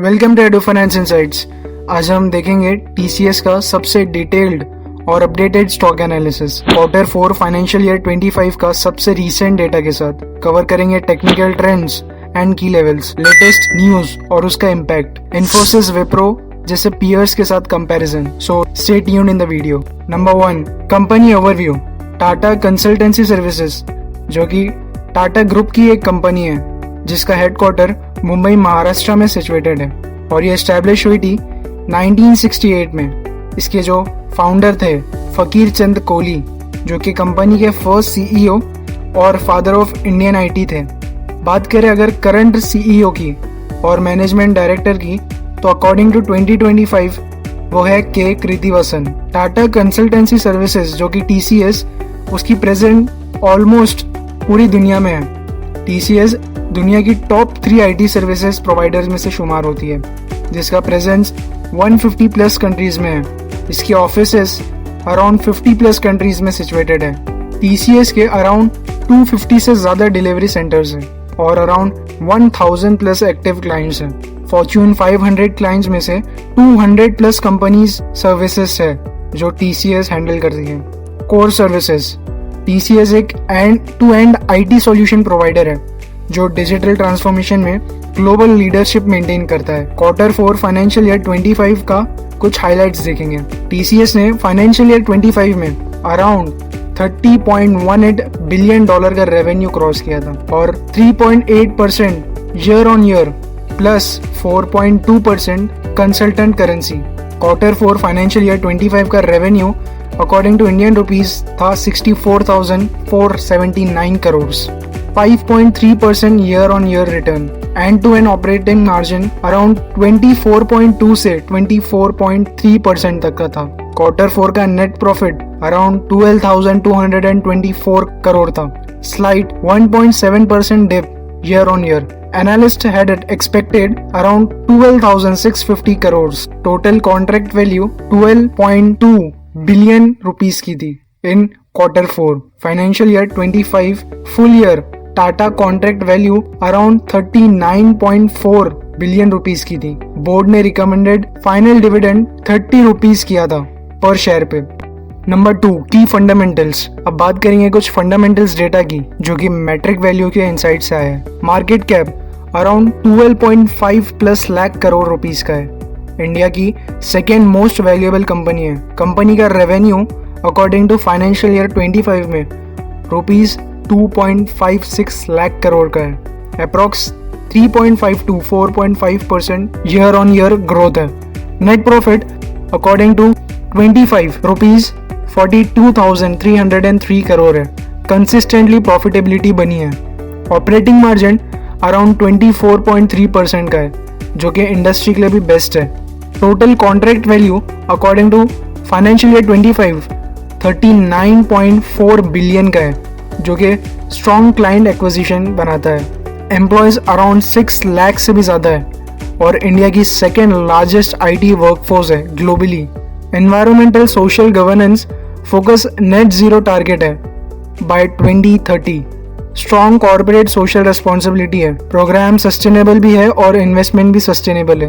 Welcome to Edu Finance Insights. आज हम देखेंगे टीसीएस का सबसे डिटेल्ड और updated stock analysis Q4 financial year 25 का सबसे रीसेंट डेटा के साथ। कवर करेंगे technical trends and key levels, latest news और उसका इम्पैक्ट, इन्फोसिस, विप्रो जैसे पीयर्स के साथ comparison. So stay tuned in the video. Number 1, company overview. Tata Consultancy Services, जो कि टाटा ग्रुप की एक कंपनी है जिसका हेडक्वार्टर मुंबई महाराष्ट्र में सिचुएटेड है और ये एस्टैब्लिश हुई थी 1968 में। इसके जो फाउंडर थे फकीर चंद कोहली, जो कि कंपनी के फर्स्ट सीईओ और फादर ऑफ इंडियन आईटी थे। बात करें अगर करंट सीईओ की और मैनेजमेंट डायरेक्टर की, तो अकॉर्डिंग टू 2025 वो है के कृतिवासन। टाटा कंसल्टेंसी सर्विसेज जो कि टीसीएस, उसकी प्रेजेंट ऑलमोस्ट पूरी दुनिया में है। टीसीएस दुनिया की टॉप 3 आईटी सर्विसेज प्रोवाइडर्स में से शुमार होती है, जिसका प्रेजेंस 150 प्लस कंट्रीज में है। इसकी ऑफिसेस अराउंड 50 प्लस कंट्रीज में सिचुएटेड है। टीसीएस के अराउंड 250 से ज्यादा डिलीवरी सेंटर्स हैं और अराउंड 1000 प्लस एक्टिव क्लाइंट्स हैं। फॉर्च्यून 500 क्लाइंट्स में से 200 प्लस कंपनीज सर्विसेज है जो टीसीएस हैंडल करती है। Core services. टीसीएस एक end to end IT solution provider है जो डिजिटल ट्रांसफॉर्मेशन में ग्लोबल लीडरशिप मेंटेन करता है। Q4 फाइनेंशियल ईयर 25 का कुछ हाइलाइट्स देखेंगे। टीसीएस ने फाइनेंशियल ईयर 25 में अराउंड $30.18 बिलियन का रेवेन्यू क्रॉस किया था और 3.8% year on year plus 4.2% consultant currency. Q4 financial year 25 का revenue according to Indian rupees था 64,479 crore, 5.3% year on year return. End to end operating margin around 24.2 से 24.3% तक का था। Q4 का नेट प्रॉफिट अराउंड 12,224 करोड़ था, slight 1.7% dip year on year. Analyst had expected around 12,650 crore. Total contract value 12.2 billion rupees की थी in Q4 financial year 25। Full year Tata contract value around 39.4 billion rupees की थी। बोर्ड ने रिकमेंडेड फाइनल डिविडेंड 30 रुपीस किया था पर share पे। Number 2, की फंडामेंटल्स। अब बात करेंगे कुछ फंडामेंटल्स डेटा की जो कि मैट्रिक वैल्यू के इनसाइट से आया है। Market cap around 12.5 plus lakh crore rupees का है। इंडिया की सेकेंड मोस्ट वैल्यूएबल कंपनी है। कंपनी का revenue according to financial year 25 में रुपीज 2.56 लाख करोड़ का है। Approx 3.5 to 4.5% year on year growth है। Net profit according to 25 rupees 42,303 crore है। कंसिस्टेंटली प्रॉफिटेबिलिटी बनी है। ऑपरेटिंग मार्जिन अराउंड 24.3% का है, जो कि इंडस्ट्री के लिए भी बेस्ट है। Total contract value according to financial year 25 39.4 billion का है, जो कि स्ट्रॉन्ग क्लाइंट एक्विजिशन बनाता है। एम्प्लॉयज अराउंड 6 लाख से भी ज्यादा है और इंडिया की सेकेंड लार्जेस्ट आईटी वर्कफोर्स है globally. Environmental social governance focus net zero target है by 2030। Strong corporate social responsibility है। प्रोग्राम सस्टेनेबल भी है और इन्वेस्टमेंट भी सस्टेनेबल है।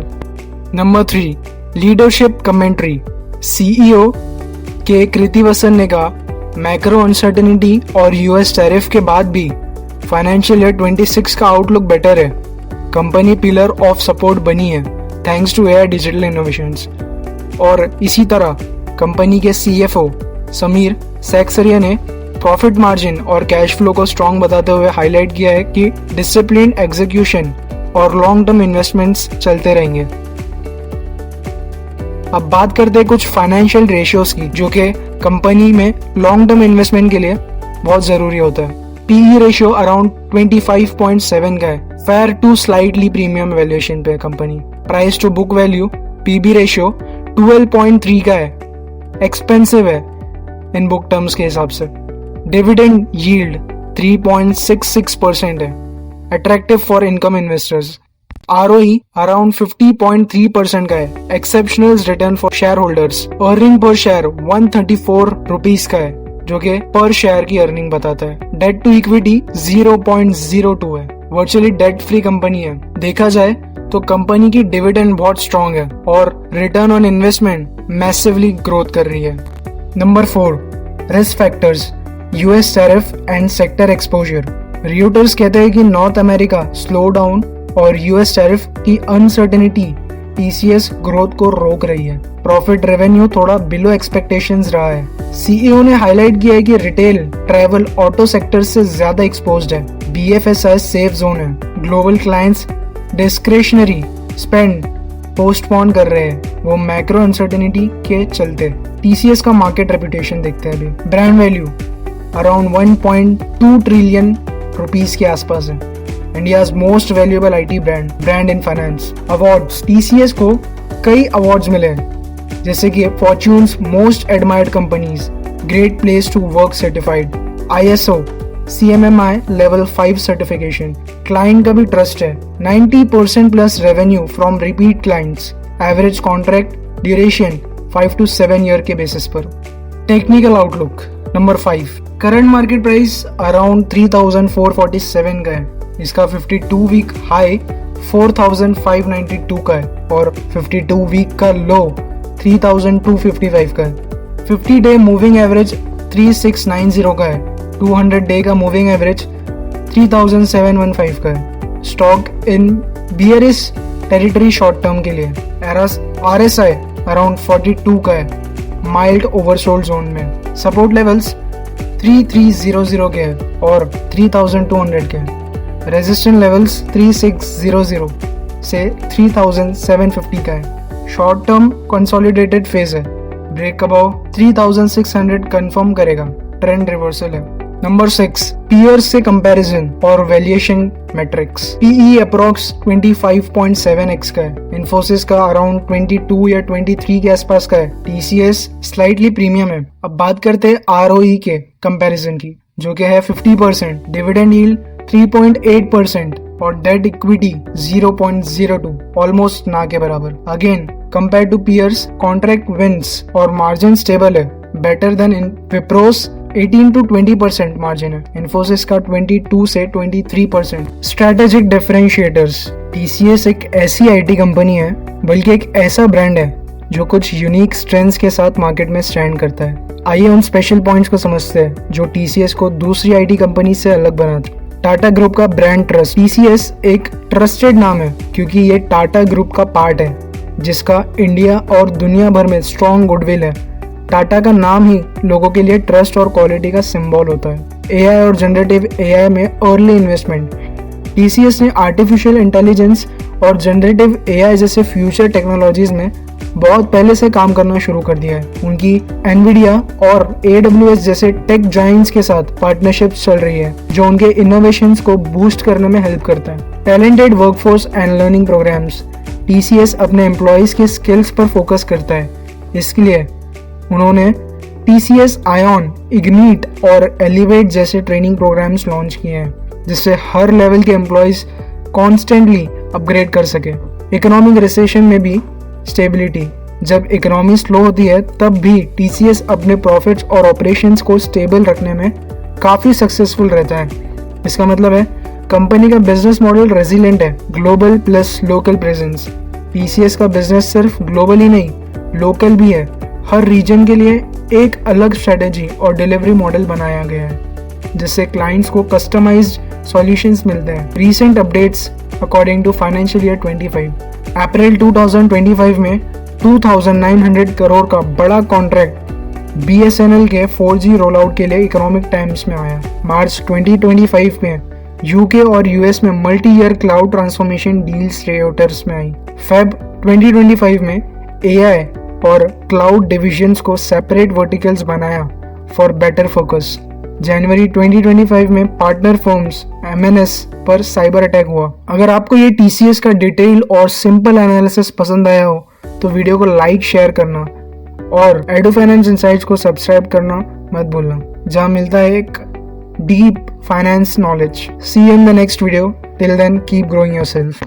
Number 3, leadership commentary. सीईओ के कृतिवासन ने कहा, मैक्रो अनसर्टेनिटी और यूएस टैरिफ के बाद भी फाइनेंशियल ईयर 26 का आउटलुक बेटर है। कंपनी पिलर ऑफ सपोर्ट बनी है thanks to AI digital innovations. और इसी तरह कंपनी के सीएफओ समीर सेक्सरिया ने प्रॉफिट मार्जिन और कैश फ्लो को स्ट्रॉन्ग बताते हुए हाईलाइट किया है कि डिसिप्लिन एग्जीक्यूशन और लॉन्ग टर्म इन्वेस्टमेंट्स चलते रहेंगे। अब बात करते हैं कुछ फाइनेंशियल रेशियोज की जो कि कंपनी में लॉन्ग टर्म इन्वेस्टमेंट के लिए बहुत जरूरी होता है। पीई रेशियो अराउंड 25.7 का है, fair to slightly premium valuation पे company. Price to book value PB ratio 12.3 का है, एक्सपेंसिव है इन बुक टर्म्स के हिसाब से। डिविडेंड यील्ड 3.66% है, attractive for income investors. ROE around 50.3% का है, exceptional return for share holders. Earning per share 134 rupees का है, जो कि पर शेयर की अर्निंग बताता है। डेट टू इक्विटी 0.02 है, वर्चुअली डेट फ्री कंपनी है। देखा जाए तो कंपनी की डिविडेंड बहुत स्ट्रॉन्ग है और return on investment massively growth कर रही है। Number 4, risk factors, US tariff and sector exposure. Reuters कहते हैं कि नॉर्थ अमेरिका स्लो डाउन और यूएस टैरिफ की अनसर्टेनिटी टीसीएस ग्रोथ को रोक रही है। प्रॉफिट रेवेन्यू थोड़ा बिलो एक्सपेक्टेशंस रहा है। सीईओ ने हाईलाइट किया है कि रिटेल, ट्रैवल, ऑटो सेक्टर से ज्यादा एक्सपोज्ड है। बीएफएसआई सेफ जोन है। Global clients discretionary spend postpone कर रहे हैं, वो मैक्रो अनसर्टेनिटी के चलते। टीसीएस का मार्केट रेपुटेशन देखते हैं अभी। Brand value around 1.2 trillion rupees के आसपास है। India's most valuable IT brand in finance. Awards, TCS को कई अवार्ड्स मिले हैं, जैसे कि Fortune's most admired companies, great place to work certified, ISO CMMI level 5 सर्टिफिकेशन। क्लाइंट का भी ट्रस्ट है। 90% plus revenue from repeat clients. Average contract duration 5 to 7 year के बेसिस पर। Technical outlook number 5, current market price around 3,447 का है। इसका 52 week high 4,592 का है और 52 वीक का लो 3,255 का है। 50 डे मूविंग एवरेज 3690 का है। 200 डे का मूविंग एवरेज 3,715 का है। Stock in bearish territory short term के लिए। RSI अराउंड 42 का है, माइल्ड ओवरसोल्ड जोन में। सपोर्ट लेवल्स 3300 के हैं और 3200 के हैं। रेजिस्टेंस लेवल्स 3600 से 3750 का है। शॉर्ट टर्म कंसोलिडेटेड फेज है। ब्रेक अबव 3600 कंफर्म करेगा, ट्रेंड रिवर्सल है। नंबर 6, पीयर्स से कंपैरिजन और valuation metrics. PE approx 25.7x का है। इन्फोसिस का अराउंड 22 या 23 के आसपास का है। टीसीएस स्लाइटली प्रीमियम है। अब बात करते हैं आरओई के कंपैरिजन की, जो कि है 50%, डिविडेंड यील्ड 3.8% और डेट इक्विटी 0.02, ऑलमोस्ट ना के बराबर। Again compare to peers, contract wins और मार्जिन स्टेबल है, better than in Wipro's 18 to 20% margin है। इन्फोसिस का 22 से 23%। स्ट्रेटेजिक डिफरेंशिएटर्स, टीसीएस एक ऐसी आईटी कंपनी है, बल्कि एक ऐसा ब्रांड है जो कुछ यूनिक स्ट्रेंथ्स के साथ मार्केट में स्टैंड करता है। आइए उन स्पेशल पॉइंट्स को समझते हैं जो टीसीएस को दूसरी आईटी कंपनी से अलग बनाते हैं। टाटा ग्रुप का ब्रांड ट्रस्ट। टीसीएस एक ट्रस्टेड नाम है क्योंकि ये टाटा ग्रुप का पार्ट है, जिसका इंडिया और दुनिया भर में स्ट्रॉन्ग गुडविल है। टाटा का नाम ही लोगों के लिए ट्रस्ट और क्वालिटी का सिंबल होता है। एआई और जनरेटिव एआई में अर्ली इन्वेस्टमेंट। टीसीएस ने आर्टिफिशियल इंटेलिजेंस और जनरेटिव एआई जैसे फ्यूचर टेक्नोलॉजीज में बहुत पहले से काम करना शुरू कर दिया है। उनकी एनवीडिया और AWS जैसे टेक जायंट्स के साथ पार्टनरशिप्स चल रही है, जो उनके इनोवेशंस को बूस्ट करने में हेल्प करता है। Talented workforce and learning programs. TCS अपने एम्प्लॉयज के स्किल्स पर फोकस करता है, इसके लिए उन्होंने TCS आयन, इग्नीट और एलिवेट जैसे ट्रेनिंग प्रोग्राम्स लॉन्च किए हैं, जिससे हर लेवल के एम्प्लॉयज कॉन्स्टेंटली अपग्रेड कर सके। इकोनॉमिक रिसेशन में भी स्टेबिलिटी। जब इकोनॉमी स्लो होती है तब भी TCS अपने प्रॉफिट्स और ऑपरेशंस को स्टेबल रखने में काफी सक्सेसफुल रहता है। इसका मतलब है कंपनी का बिजनेस मॉडल रेजिलेंट है, global plus local presence. TCS का बिजनेस सिर्फ ग्लोबल ही नहीं, लोकल भी है। हर रीजन के लिए एक अलग स्ट्रेटेजी और डिलीवरी मॉडल बनाया गया है, जिससे क्लाइंट्स को कस्टमाइज्ड सॉल्यूशंस मिलते हैं। Recent updates according to financial year 25, April 2025 में 2,900 करोड़ का बड़ा कॉन्ट्रैक्ट BSNL के 4G रोल आउट के लिए इकोनॉमिक टाइम्स में आया। मार्च 2025 में यूके और यूएस में multi year cloud transformation deals Reuters में आई। फेब 2025 में AI और क्लाउड डिविजन्स को सेपरेट वर्टिकल्स बनाया फॉर बेटर फोकस। जनवरी 2025 में पार्टनर फर्म्स MNS पर साइबर अटैक हुआ। अगर आपको ये TCS का डिटेल और सिंपल एनालिसिस पसंद आया हो तो वीडियो को लाइक, शेयर करना और एडो फाइनेंस इनसाइट्स को सब्सक्राइब करना मत भूलना, जहां मिलता है एक deep finance knowledge. See you in the next video. Till then keep growing yourself.